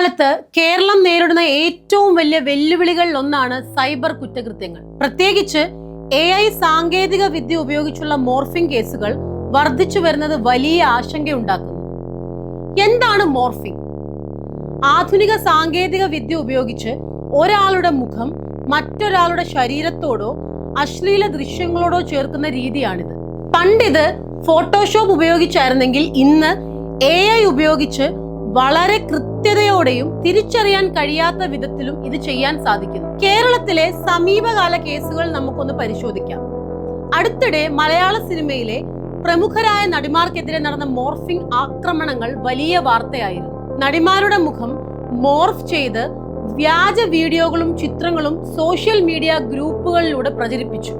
കാലത്ത് കേരളം നേരിടുന്ന ഏറ്റവും വലിയ വെല്ലുവിളികളിൽ ഒന്നാണ് സൈബർ കുറ്റകൃത്യങ്ങൾ. പ്രത്യേകിച്ച് AI സാങ്കേതിക വിദ്യ ഉപയോഗിച്ചുള്ള മോർഫിംഗ് കേസുകൾ വർദ്ധിച്ചു വരുന്നത് വലിയ ആശങ്കയുണ്ടാക്കുന്നു. എന്താണ് മോർഫിംഗ്? ആധുനിക സാങ്കേതിക വിദ്യ ഉപയോഗിച്ച് ഒരാളുടെ മുഖം മറ്റൊരാളുടെ ശരീരത്തോടോ അശ്ലീല ദൃശ്യങ്ങളോടോ ചേർക്കുന്ന രീതിയാണിത്. പണ്ടിത് ഫോട്ടോഷോപ്പ് ഉപയോഗിച്ചായിരുന്നെങ്കിൽ ഇന്ന് AI ഉപയോഗിച്ച് വളരെ കൃത്യതയോടെയും തിരിച്ചറിയാൻ കഴിയാത്ത വിധത്തിലും ഇത് ചെയ്യാൻ സാധിക്കുന്നു. കേരളത്തിലെ സമീപകാല കേസുകൾ നമുക്കൊന്ന് പരിശോധിക്കാം. അടുത്തിടെ മലയാള സിനിമയിലെ പ്രമുഖരായ നടിമാർക്കെതിരെ നടന്ന മോർഫിംഗ് ആക്രമണങ്ങൾ വലിയ വാർത്തയായിരുന്നു. നടിമാരുടെ മുഖം മോർഫ് ചെയ്ത് വ്യാജ വീഡിയോകളും ചിത്രങ്ങളും സോഷ്യൽ മീഡിയ ഗ്രൂപ്പുകളിലൂടെ പ്രചരിപ്പിച്ചു.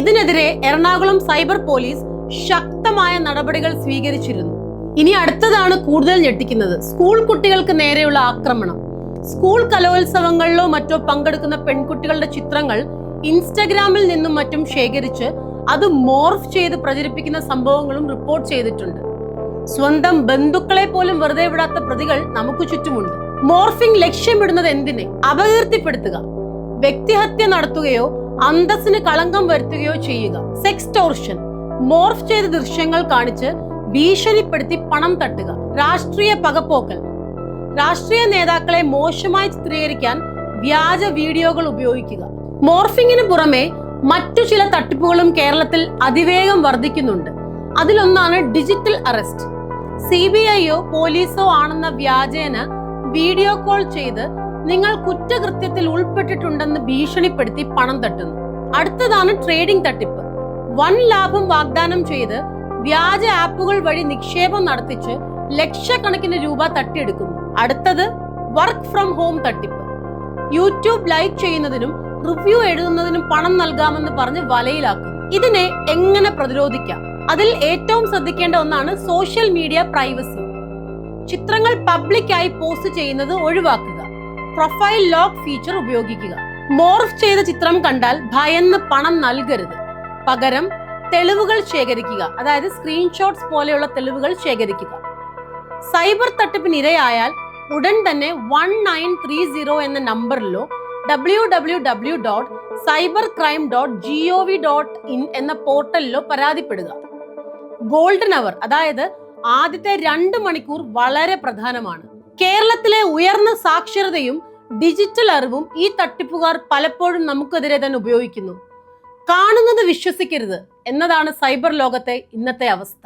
ഇതിനെതിരെ എറണാകുളം സൈബർ പോലീസ് ശക്തമായ നടപടികൾ സ്വീകരിച്ചിരുന്നു. ഇനി അടുത്തതാണ് കൂടുതൽ ഞെട്ടിക്കുന്നത്. സ്കൂൾ കുട്ടികൾക്ക് നേരെയുള്ള ആക്രമണം. സ്കൂൾ കലോത്സവങ്ങളിലോ മറ്റോ പങ്കെടുക്കുന്ന പെൺകുട്ടികളുടെ ചിത്രങ്ങൾ ഇൻസ്റ്റഗ്രാമിൽ നിന്നും മറ്റും ശേഖരിച്ച് അത് മോർഫ് ചെയ്ത് പ്രചരിപ്പിക്കുന്ന സംഭവങ്ങളും റിപ്പോർട്ട് ചെയ്തിട്ടുണ്ട്. സ്വന്തം ബന്ധുക്കളെ പോലും വെറുതെ വിടാത്ത പ്രതികൾ നമുക്ക് ചുറ്റുമുണ്ട്. മോർഫിംഗ് ലക്ഷ്യമിടുന്നത് എന്തിനെ? അപകീർത്തിപ്പെടുത്തുക, വ്യക്തിഹത്യ നടത്തുകയോ അന്തസ്സിന് കളങ്കം വരുത്തുകയോ ചെയ്യുക. സെക്സ്റ്റോർഷൻ, മോർഫ് ചെയ്ത ദൃശ്യങ്ങൾ കാണിച്ച് ഭീഷണിപ്പെടുത്തി പണം തട്ടുക. രാഷ്ട്രീയ പകപോക്കൽ, രാഷ്ട്രീയ നേതാക്കളെ മോശമായി ചിത്രീകരിക്കാൻ വ്യാജ വീഡിയോകൾ ഉപയോഗിക്കുക. മോർഫിംഗിന് പുറമെ മറ്റു ചില തട്ടിപ്പുകളും കേരളത്തിൽ അതിവേഗം വർദ്ധിക്കുന്നുണ്ട്. അതിലൊന്നാണ് ഡിജിറ്റൽ അറസ്റ്റ്. CBIയോ പോലീസോ ആണെന്ന വ്യാജേന വീഡിയോ കോൾ ചെയ്ത് നിങ്ങൾ കുറ്റകൃത്യത്തിൽ ഉൾപ്പെട്ടിട്ടുണ്ടെന്ന് ഭീഷണിപ്പെടുത്തി പണം തട്ടുന്നു. അടുത്തതാണ് ട്രേഡിംഗ് തട്ടിപ്പ്. വൻ ലാഭം വാഗ്ദാനം ചെയ്ത് വ്യാജ ആപ്പുകൾ വഴി നിക്ഷേപം നടത്തിച്ച് ലക്ഷക്കണക്കിന് രൂപ തട്ടിയെടുക്കുന്നു. അടുത്തത് വർക്ക് ഫ്രം ഹോം തട്ടിപ്പ്. യൂട്യൂബ് ലൈക്ക് ചെയ്യുന്നതിനും റിവ്യൂ എഴുതുന്നതിനും പണം നൽകാമെന്ന് പറഞ്ഞ് വലയിലാക്കുന്നു. ഇതിനെ എങ്ങനെ പ്രതിരോധിക്കാം? അതിൽ ഏറ്റവും ശ്രദ്ധിക്കേണ്ട ഒന്നാണ് സോഷ്യൽ മീഡിയ പ്രൈവസി. ചിത്രങ്ങൾ പബ്ലിക്കായി പോസ്റ്റ് ചെയ്യുന്നത് ഒഴിവാക്കുക. പ്രൊഫൈൽ ലോക്ക് ഫീച്ചർ ഉപയോഗിക്കുക. മോർഫ് ചെയ്ത ചിത്രം കണ്ടാൽ ഭയന്ന് പണം നൽകരുത്. പകരം തെളിവുകൾ ശേഖരിക്കുക, അതായത് സ്ക്രീൻഷോട്ട്സ് പോലെയുള്ള തെളിവുകൾ ശേഖരിക്കുക. സൈബർ തട്ടിപ്പിന് ഇരയായാൽ ഉടൻ തന്നെ 1930 എന്ന നമ്പറിലോ www.cybercrime.gov.in എന്ന പോർട്ടലിലോ പരാതിപ്പെടുക. ഗോൾഡൻ അവർ, അതായത് ആദ്യത്തെ 2 മണിക്കൂർ വളരെ പ്രധാനമാണ്. കേരളത്തിലെ ഉയർന്ന സാക്ഷരതയും ഡിജിറ്റൽ അറിവും ഈ തട്ടിപ്പുകാർ പലപ്പോഴും നമുക്കെതിരെ തന്നെ ഉപയോഗിക്കുന്നു. കാണുന്നത് വിശ്വസിക്കരുത് എന്നതാണ് സൈബർ ലോകത്തെ ഇന്നത്തെ അവസ്ഥ.